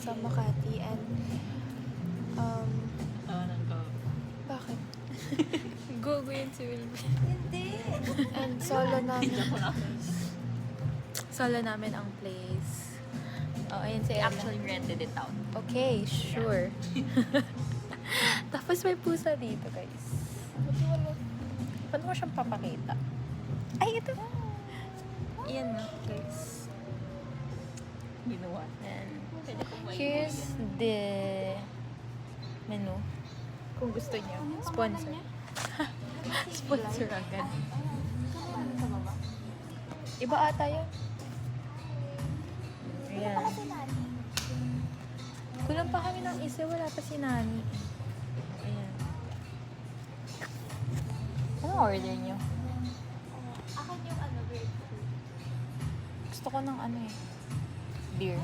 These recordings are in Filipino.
sa Makati and Tawanan ko. bakit? Go yun si Wilby. Hindi. And solo namin ang place. Oh, ayun si Ella. Actually rented it out. Okay, sure. Tapos may pusa dito, guys. Paano mo siyang papakita? Ay, ito. Ayan na, guys. Ginawa. And here's the menu. Kung gusto niyo. Sponsor. Sponsor agad. Iba ata yun. Ayan. Kulang pa kami ng isa. Wala pa si Nani. Ayan. Anong order niyo? Akin yung grapefruit. Gusto ko ng ano eh. Beer.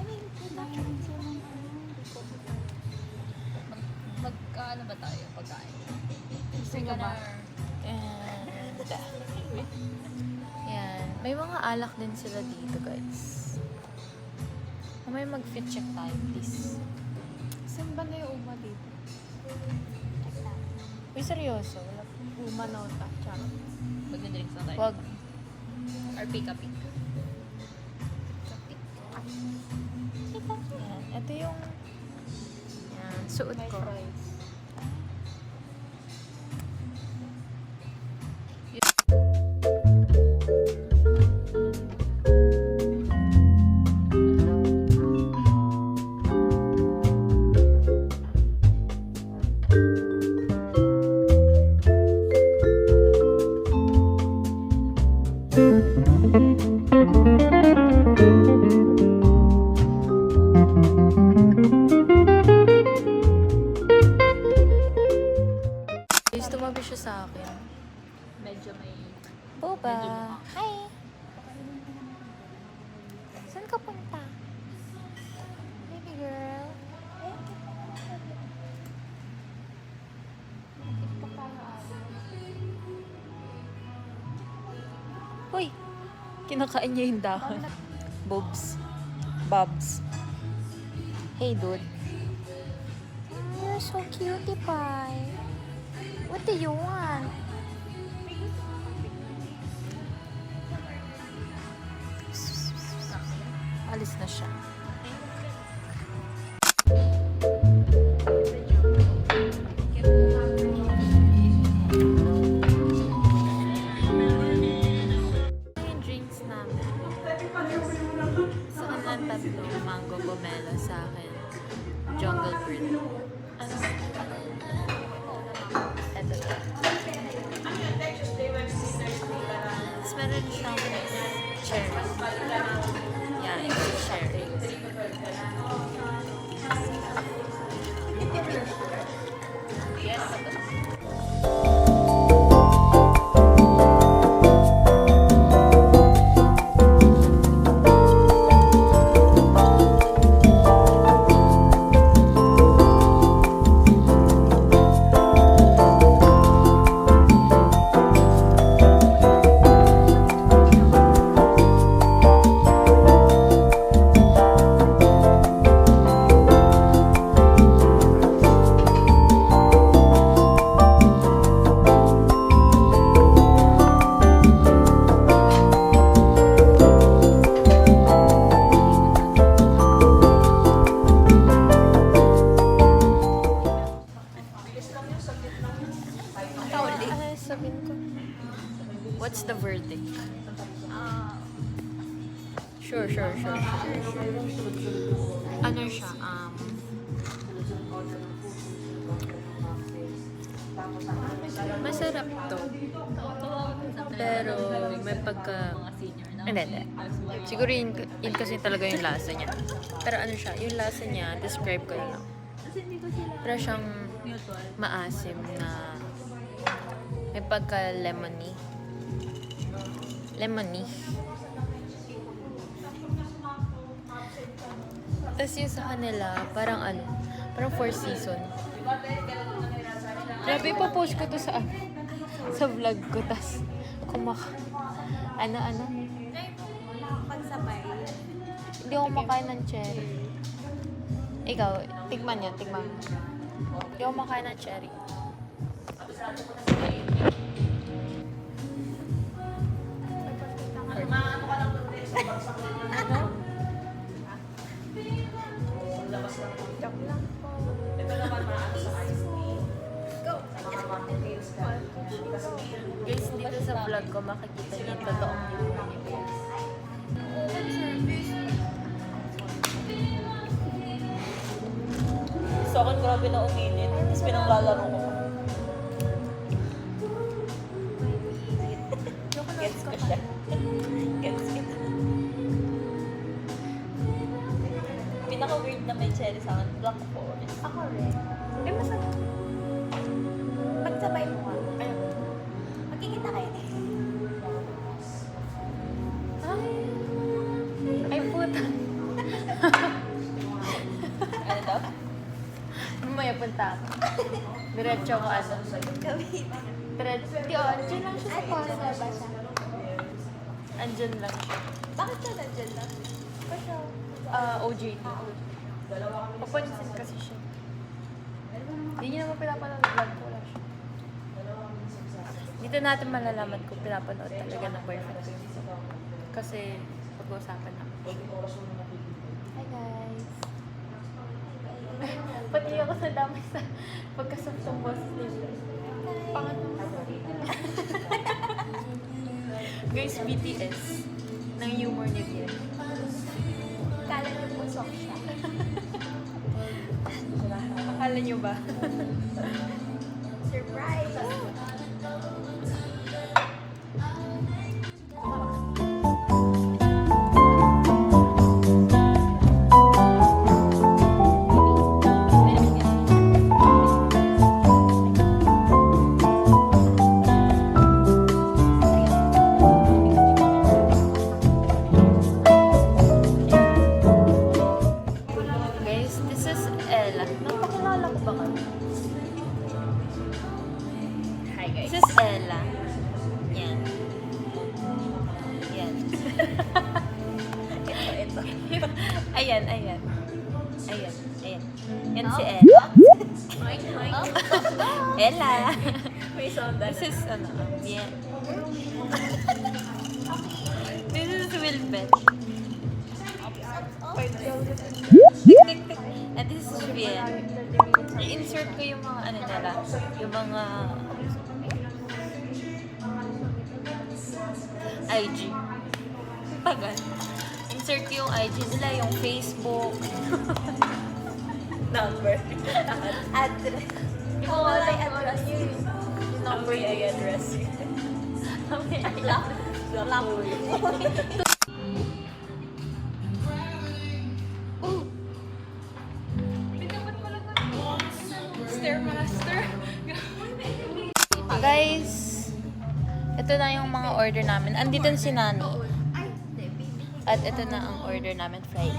Magkaano ba tayo pagkain? Sige ba? And yan. May mga alak din sila dito, guys. May mag-fit check tayo, please. Saan ba na yung uma dito? Uy, seryoso. Wala. Uma nota. Charot. Magdadrinks na tayo. Wag. Or pick-a-pick. Yan. Ito yung yan, suot ko. Guys, tumabi siya sa akin. Medyo may... Boba. Hi! Saan ka punta? Baby girl. Hoy! Kinakain niya yung dahon. Bobs. Bobs. Hey, dude. You're so cutie pie. What do you want? Alis na siya. Yung drinks namin. Sa kanilang tatlo, mango pomelo, sa akin, jungle fruit. Ano? Ito to. Tapos meron siyang cherry. Yeah, it's cherry. Ano sabihin ko? What's the verdict? Sure. Ano siya? Masarap to. Pero may pagka... Mga senior na. Hindi. Siguro yun kasi talaga yung lasa niya. Pero ano siya? Yung lasa niya, describe ko lang. Pero siyang Mutual. maasim na may pagka lemony. Tapos yung sa kanila, parang ano, parang Four Season. Grabe, ipopost ko to sa vlog ko. Tapos, ano? Pagsabay. Hindi ako makain ng cherry. Ikaw, tigman yan, tigman mo. Hindi ako makain ng cherry. Ano? Joke lang po. Guys, dito sa vlog ko makikita niyo yung totoong humor ni Bes. Sa akin, grabe na uminit. Tapos pinanglalaro ko. Gets ko siya. Gets kita. Pinaka-weird na may cherry sa akin, black forest. Ako rin. Eh, masarap. Pagsabay mo nga. Ayun. Magkikita kayo eh. Ay, puta. Ano daw? Mamaya punta ako. Diretso ko ano. Gawin. Diretso. Di o, dyan lang siya sa kwarto ba siya? Andyan lang siya. Bakit siya nandyan lang? Pa siya. OJT. Papansin kasi siya. Hindi niya naman pinapanood vlog ko lang siya. Dito natin malalaman kung pinapanood talaga ng boyfriend ko. Kasi pag-uusapan namin. Hi guys. Pati ako sa dami sa pagkasaktong boses nila. Pangat Guys, BTS. Ng humor niya yan. Kala niyo pusok siya. Akala niyo ba? Surprise! Guys, this is Ella. Napakilala ko ba kayo? Hi guys. This is Ella. Yan. Yan. Ito. Ayan, ayan. Ayan, ayan. Yan si Ella. Oink, oink. Ella. May sound na. This is, ano, yan. This is Wilbet. Tik, tik, tik. And this is Bien. I-insert ko yung mga ano nila. Yung mga IG. Tagal. Insert ko yung IG nila, yung Facebook. Number. Address. Yung mga address yun. Yung number Number ay address. Lock. Lock. Stairmaster. Guys, ito na yung mga order namin. Andito na si Nani. Ay, hindi, baby. At ito na ang order namin, fries.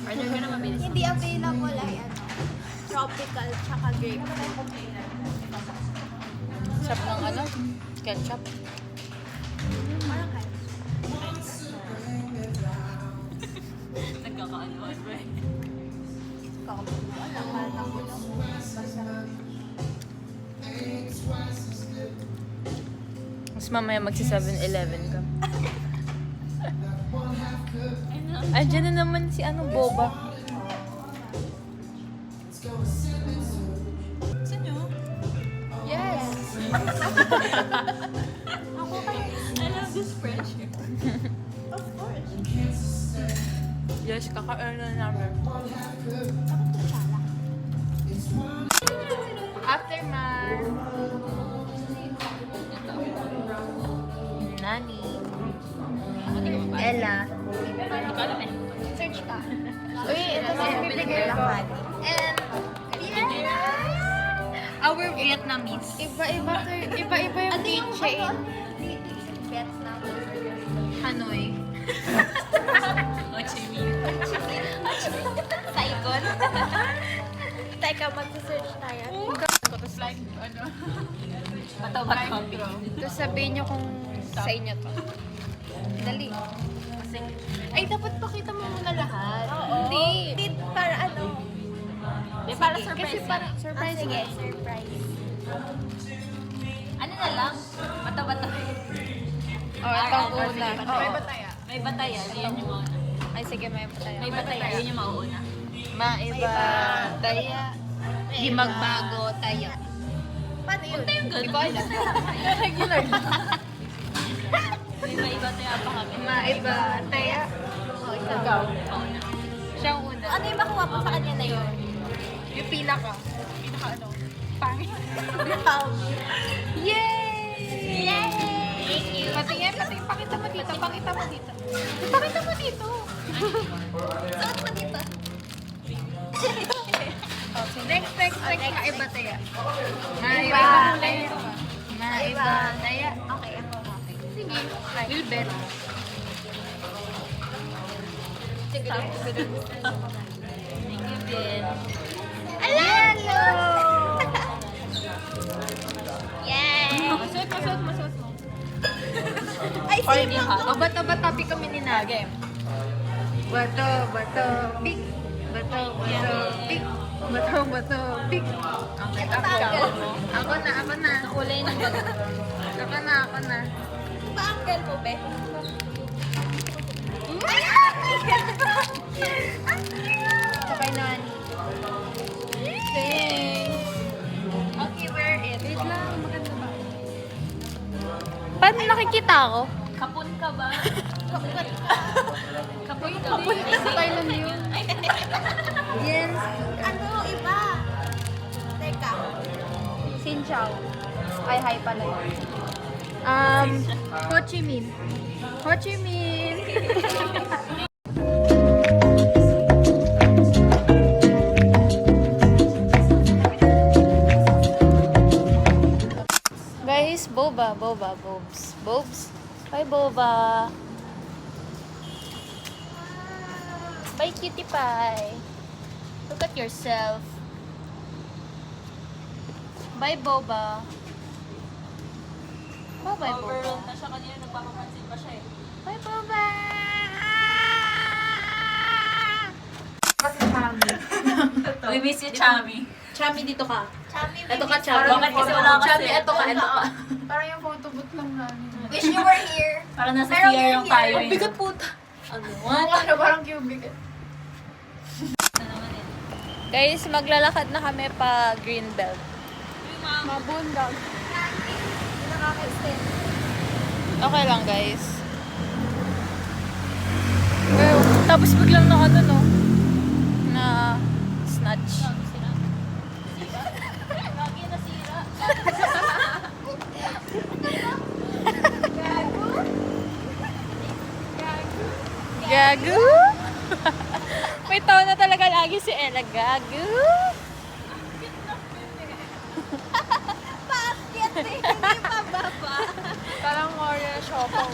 Order ka na mabilis. Hindi available ay ano, tropical tsaka grape. Chop ng ano? Ketchup. Parang kayo. Nagkakaanoan ba eh? Walang mahal na ko lang. Mas mamaya magsi 7-Eleven ka. Andiyan na naman si ano, Boba. Gusto nyo? Yes! Ako kayo. I love this pressure. Of course. Yes, kaka-earn na namin. Aftermath. Nani. Ella. Hindi ko alam eh. Search ka. Uy, ito na yung bibigay ko. And our Vietnamese. Iba-iba yung keychain. Vietnam. Hanoi. Ho Chi Minh. Saigon. Teka, mag-search tayo. Tapos like, ano? Matabat copy. Tapos sabihin nyo kung sa inyo to. Dali. Kasi Ay, dapat pakita mo muna lahat. Oo. Hindi. Para ano? Di, para Kasi surprise. parang Ah, surprise sige, nga. surprise. Ano na lang? Bato-bato. Oh, ito ang una. May Oo. May batayan. Yun yung mauna. Ay, sige, may pataya. May batayan. Yun yung mauuna. Maiba, taya. Di magbago, taya. Paano yun? Yung Hindi ganun. ko alam. Regular lang. May iba tayo pa kami. Maiba, taya. Oh, ikaw. Mauna. Siya ang una. Ano yung makuha mo sa kanya na yun? Yung pinaka. Pinaka ano? Pangit. Yay! Yay! Thank you. Patingin, patingin. Pakita mo dito. Pakita mo dito. Pakita mo dito. Saan mo dito? Okay. Next. Maiba, taya. Maiba, taya. Maiba, taya. Okay, ako. Okay. Sige. Wilbert. Sige. Thank you, Ben. Hello! Yay! Masuot mo. Ay, sino? O, bato, pick kami ni Nagem. Bato, pick. Bato, pick. Bato, pick. Okay, Ito ba ang girl mo? Ako na. Kulay ng bago. Ako na. Ba ang girl mo, be? Sakay na. Thanks. Okay, wear it. Wait lang, maganda ba? Paano nakikita ako? Kapun ka ba? Kapag Kapun ka. Kapun ka sa Thailand yun. Yes. ano, iba? Teka. Xin chào. Ay, hi pala yun. Ho Chi Minh. Ho Chi Minh. Guys, boba, bobs. Hi, boba. Bye, cutie pie. Look at yourself. Bye, boba. Bye, boba. Overall na siya kanina. Nagpapapansin pa siya eh. Bye, boba. We miss you, Chami. Chami, dito ka. Chami, Ito ka, baby. Chami. Bakit kasi wala kasi? Chami, ito ka. Parang yung photo booth lang namin. Wish you were here. Para nasa Pero CR yung we're tayo. here. eh. Bigat puta. Ano? What? Ano, parang cubic. Ano naman eh. Guys, maglalakad na kami pa Greenbelt. Mabundag. Hindi nakaka-extend. Okay lang, guys. Well, tapos biglang na ano, no? Na snatch. Lagi nasira. Gago? May taon na talaga lagi si Ella. Gago? Paakyat eh. Hindi pa baba. Parang Maria Shopping.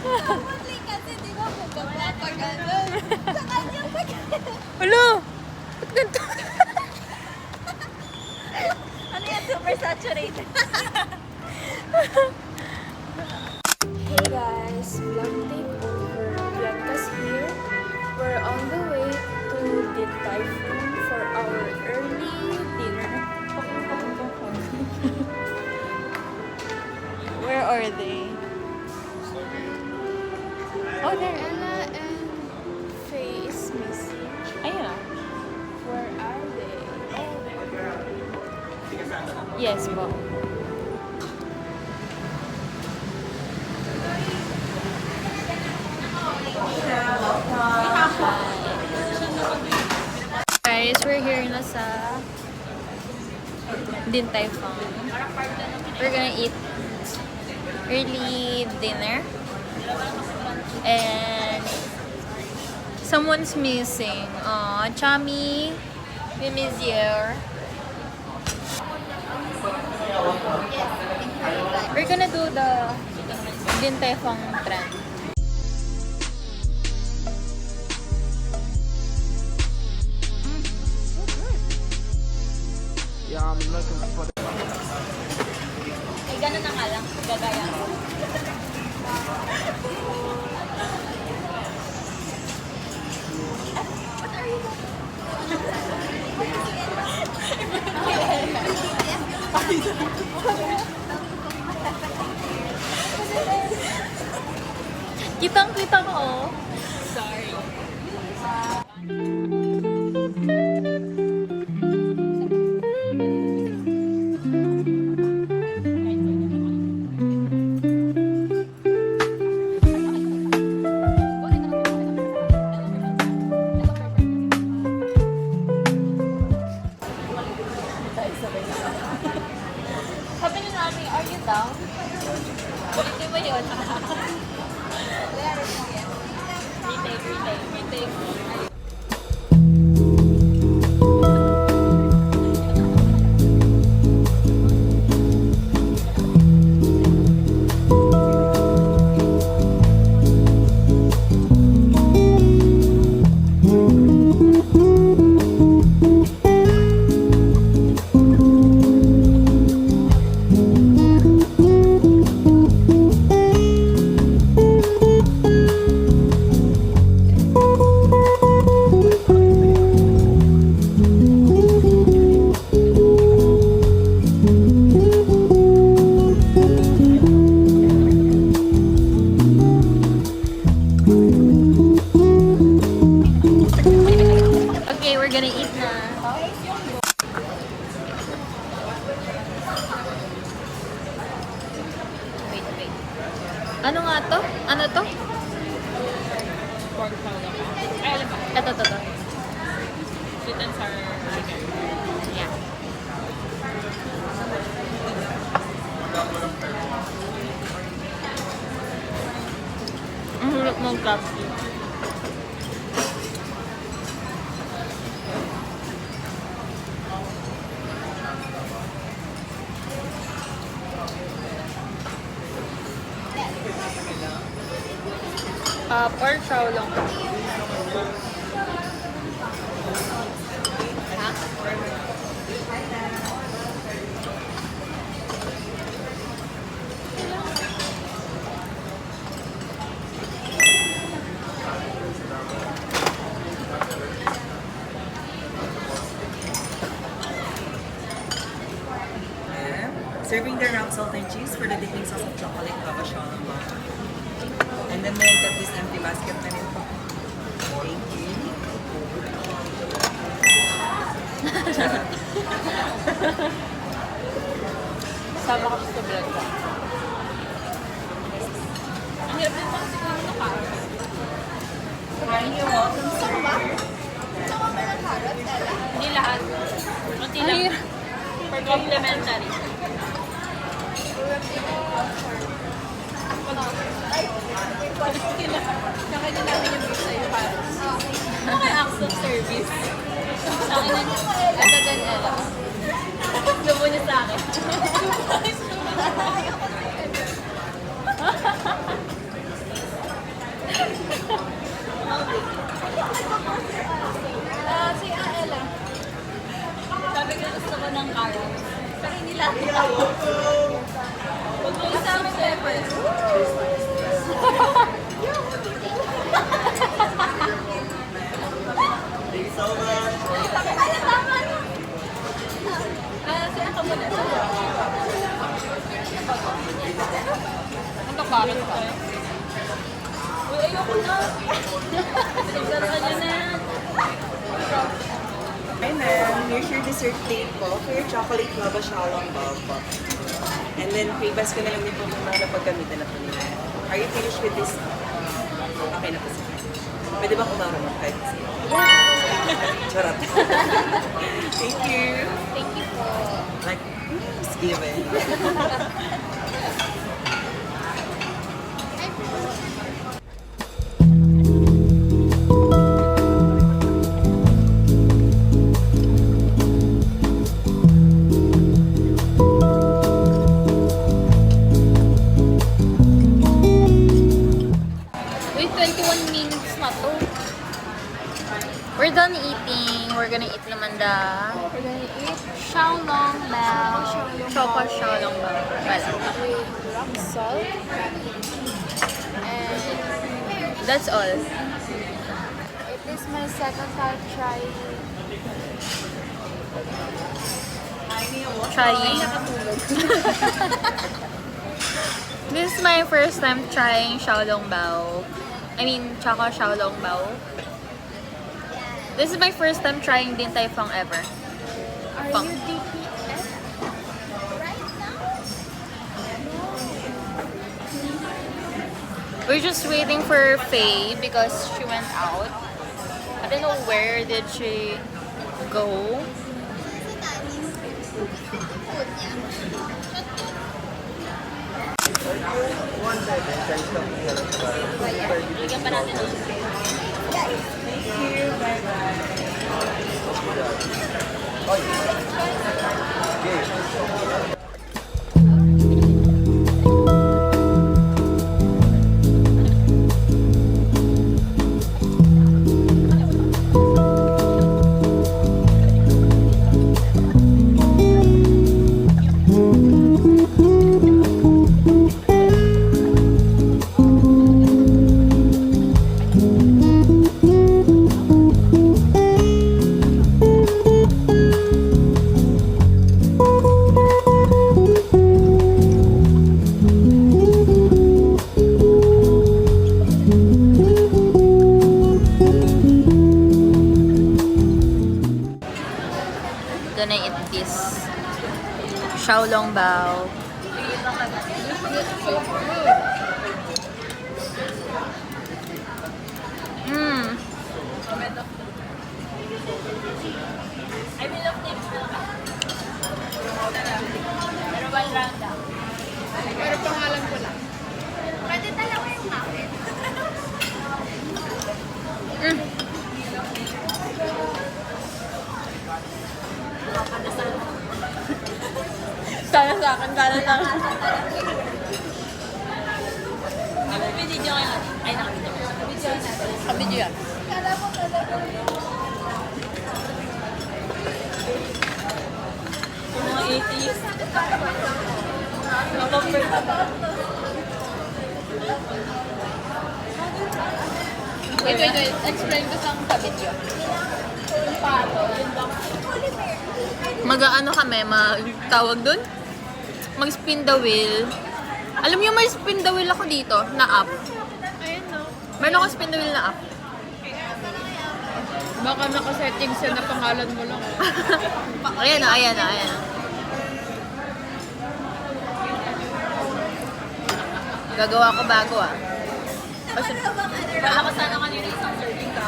Probably kasi di ba bubaba pa ganun. Sa kanya pa ganun. Hello? Ba't ganito? Ano yan? Super saturated. Hey guys, vlog takeover. Bianca's here. We're on the way to the Typhoon for our early dinner. Where are they? Oh, there. Ella and Faye is missing. Ayun ah. Where are they? Yes, po. Guys, we're here na sa Din Tai Fung. We're gonna eat early dinner. And someone's missing. Aw, Chami, we miss you. We're gonna do the Din Tai Fung trend. Yeah, I'm looking for the Eh, ganun na nga lang. Gagaya. Kitang-kita ko, oh. Sabi niyo namin, are you down? Hindi ba yun? Retake. Okay, we're gonna eat na. Wait. Ano nga to? Ano to? Pork powder. Ay, alam ba? Ito. Sweet and sour chicken. Yeah. Ang hulog ng coffee. Pork chow long. Serving the rock salt and cheese for the dipping sauce of chocolate lava shawarma. And then they got this empty basket na rin po. Thank you. Sama ko sa vlog ko. Ang hirap din pang siguro na carrot. You're welcome, sir. Tsaka ba ng carrot, Ella? Hindi lahat. Kunti lang. For complimentary. Nakita namin yung beef sa'yo para. Ano kaya acts of service? Sa akin na ito din, Ella. Lubo niya sa akin. Si Ella. Sabi ko gusto ko ng carrot. Pero hindi lahat. Huwag mo isama sa effort. Siya ka muna. Ang carrot ka. Uy, ayoko na. Sinagdaran niyo na. And then, here's your dessert plate po for your chocolate lava shawarma po. And then, freebas ko na lang din po kung mga napagkamitan na po nila. Are you finished with this? Okay na po sir. Pwede ba kumara mo kahit kasi? Charot. Thank you. Thank you po. Like, it's given. Wait, 21 minutes na to. We're done eating. We're gonna eat naman the We're gonna eat Xiaolong Bao. Choco Xiaolong Bao. with rock salt. And That's all. it is my second time trying. Trying. This is my first time trying Xiaolongbao. I mean, Choco Xiaolongbao. This is my first time trying Din Tai Fung ever. Are Funk. you DPS? Right now? We're just waiting for Faye because she went out. I don't know where did she go. Si Nani. Food niya. Bigyan pa natin ng gonna eat this Xiaolongbao. Mmm. Pwede dalawa yung akin. Sana sa akin, sana sa akin. Video ngayon. Ay, nakabidyo. Nakabidyo yan. Kala mo talaga. Yung mga 80s. Napapert na ba? Wait. Explain ko sa video. Yung pato, yung bang... Mag-ano kami, tawag dun? Mag-spin the wheel. Alam niyo may spin the wheel ako dito, na app. Ayun, no? Meron ako spin the wheel na app. Baka nakasettings yan na pangalan mo lang. Ayan na. Gagawa ko bago ah. Wala ko sana kanina isang serving ka.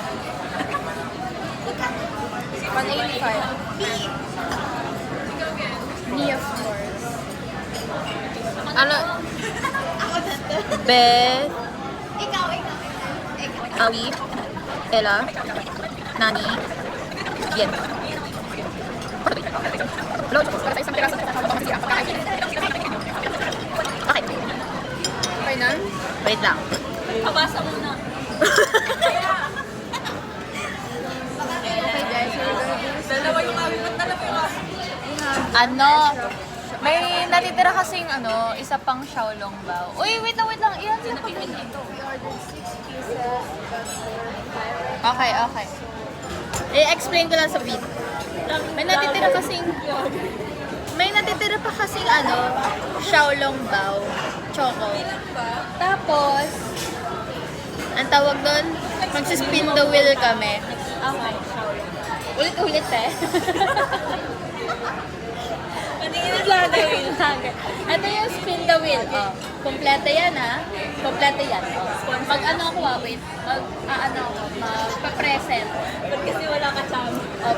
185. Me of course. Ano? Beth, Ikaw. Ali, Ella, Nani, Bien. Load ko para sa isang piraso. Okay. Okay na? Wait lang. Abasa muna. Okay guys, we're gonna do this. Ano? May natitira kasing isa pang Xiaolongbao. Uy, wait lang. Iyan sila pag dito. We ordered 6 pieces, but we're tired. Okay. I-explain ko lang sa video. May natitira pa kasing Xiaolongbao choco. Tapos ang tawag doon, magsispin the wheel kami. Okay, ulit eh. Ito yung spin the wheel. Oh. Kompleto yan ha. Kompleto yan. Oh. Mag-ano ako wait. Magpa-present. Ba't kasi wala ka cham? Oh.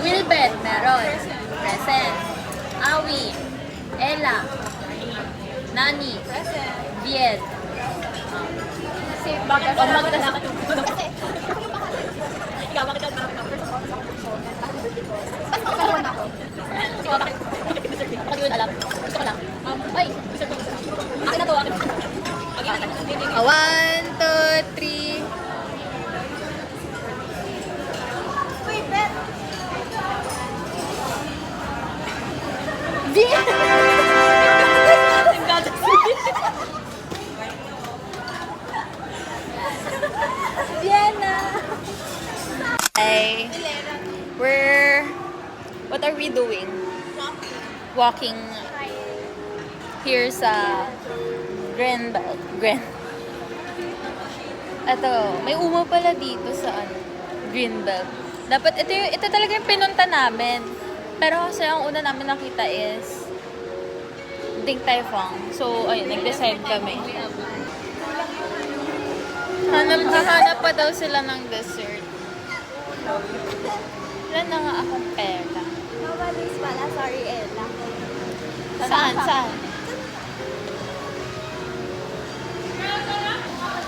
Wilbet, meron. Present. Awi. Ella. Nani. Viet. Kasi Bakit o magdala? Ikaw, bakit ka parang Pag yun alam, gusto ko lang. Ay, akin na to, akin. 1, 2, 3. Wait, Bet. Vienna! Hey, what are we doing? Walking here sa Greenbelt. Ito, may uma pala dito sa Greenbelt. Dapat ito talaga yung pinunta namin. Pero kasi ang una namin nakita is Din Tai Fung. So, ayun, nag-decide kami. Hanap pa daw sila ng dessert. Wala na nga akong pera. Nobody's pala. Sorry, Ella. Saan?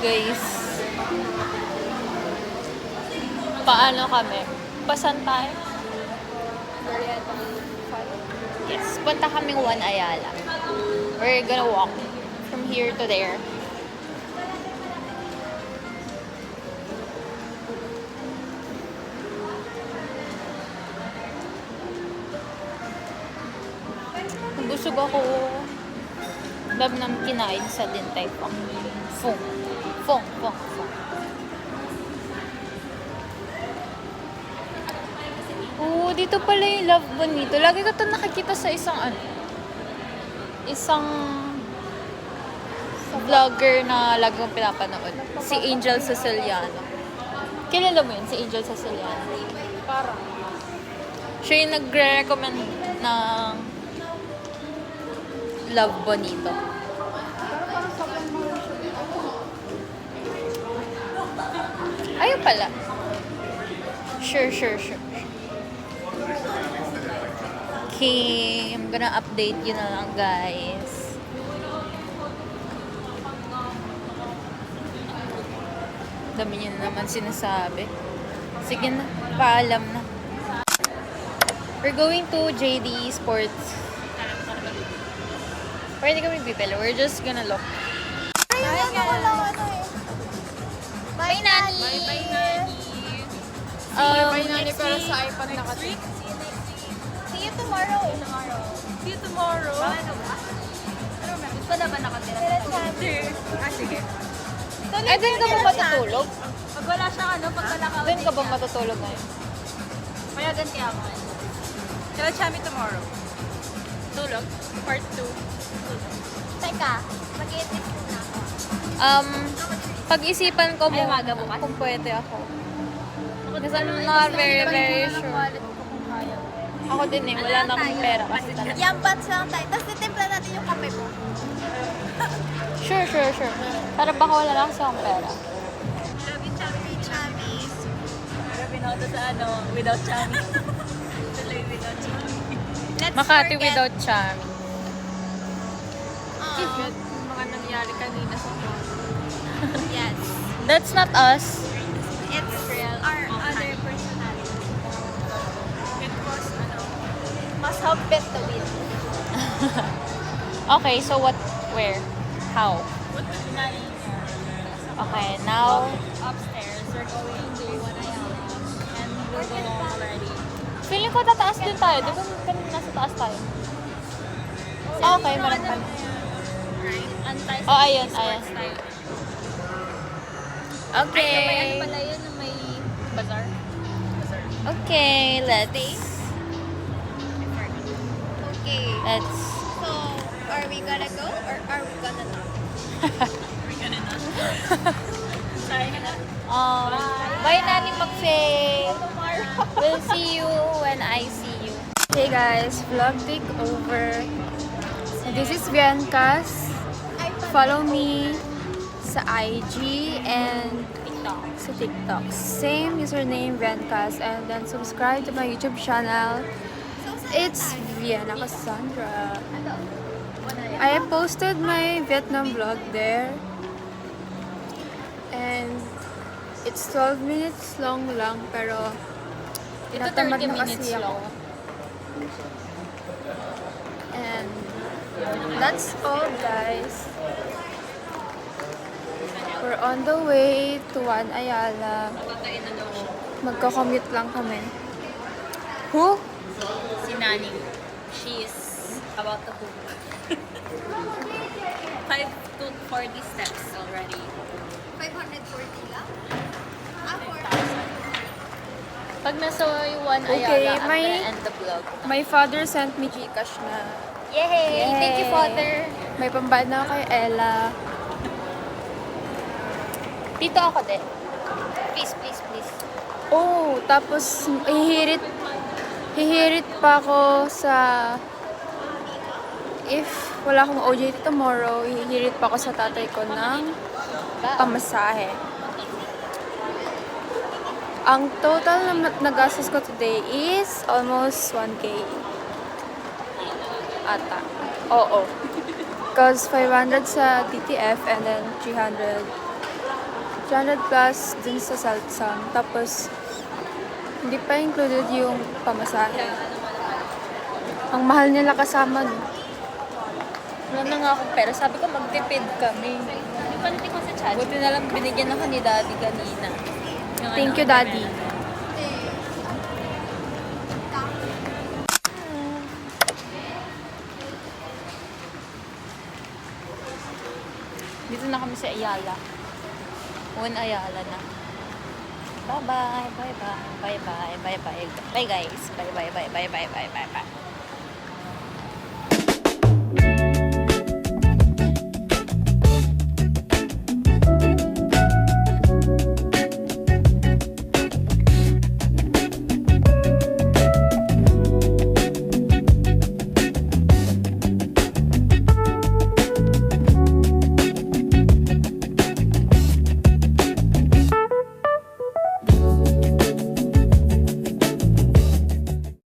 Guys, paano kami? Pasan tayo? Yes, punta kaming One Ayala. We're gonna walk from here to there. Busog ako. Dab nang kinain sa Din Tai Fung. Fung. Oh, dito pala yung Love Bonito. Lagi ko ito nakikita sa isang vlogger na lagi kong pinapanood. Si Angel Siciliano. Kilala mo yun, si Angel Siciliano? Parang. Siya yung nagre-recommend ng Love Bonito. Ayun pala. Sure. Okay, I'm gonna update you na lang, guys. Dami niyo na naman sinasabi. Sige na, paalam na. We're going to JD Sports. Or hindi kami bibili. We're just gonna look. Ayun ako lang ano eh. Bye, Nani! Bye, Nani. Bye, Nani, pero sa iPad nakatik. See you tomorrow. See you tomorrow. Ano ba? Gusto na ba nakatira? Sige. Eh, doon ka ba matutulog? Pag wala siyang ano, pag wala ka. Doon ka ba matutulog ngayon? Kaya ganti ako. Tell Chami tomorrow. Tulog. Part 2. Teka, mag-i-tip na ako. Pag-isipan ko mo umaga bukas? kung pwede ako. Kasi I'm not very sure. Ako din eh, wala na akong pera kasi talaga. Yung bats lang tayo. Tapos titimpla natin yung kape mo. Sure. Para baka wala lang sa akong pera. Love you, Chubby Chubby. Pero binoto sa without Chami. Tuloy without Chami. Let's Makati forget. without Chami. Yung mga nangyari kanina sa Yes. That's not us. It's our other personality. It was, Must have bet the win. Okay, so what, where, how? what the finale Okay, now, upstairs. We're going to One Ayala. And we'll go home already. feeling ko tataas din tayo. Di ba kanina nasa taas tayo? Okay, meron pa. Antay Oh, ayun. tayo. Okay. Pala yun na may bazaar. Okay, let's So, are we gonna go or are we gonna not? bye Nani Macfay. We'll see you when I see you. Hey guys, vlog takeover. This is Biancas. Follow me sa IG and sa TikTok. Same username, Biancas. And then subscribe to my YouTube channel. It's Vienna Cassandra. I posted my Vietnam vlog there. And it's 12 minutes long lang, pero Ito tinatamad 30 na minutes kasi ako. long. And that's all, guys. We're on the way to One Ayala. Magko-commute lang kami. Who? Si Nani. She is about to cook. 5 to 40 steps already. 540 lang? Pag nasa yung One Okay, Ayala, I'm my- gonna end the vlog. My father sent me Gcash na. Yay! Yay! Thank you, Father. May pambayad na ako kay Ella. Dito ako din. Please, please, please. Oh, tapos hihirit pa ako sa if wala akong OJT tomorrow, hihirit pa ako sa tatay ko ng pamasahe. Ang total na nagastos ko today is almost 1K. Ata. Oo. Because 500 sa TTF and then 300 plus dun sa Saltsam. Tapos, hindi pa included yung pamasahe. Ang mahal nila kasama. No? Wala na nga akong pera. Sabi ko magtipid kami. Panti ko sa chat. Buti na lang binigyan ako ni Daddy kanina. Yung Thank you, Daddy. Dito na kami sa Ayala. Ayala na. Bye-bye, bye-bye, bye-bye, bye-bye. Bye guys. Bye-bye, bye-bye, bye-bye, bye-bye.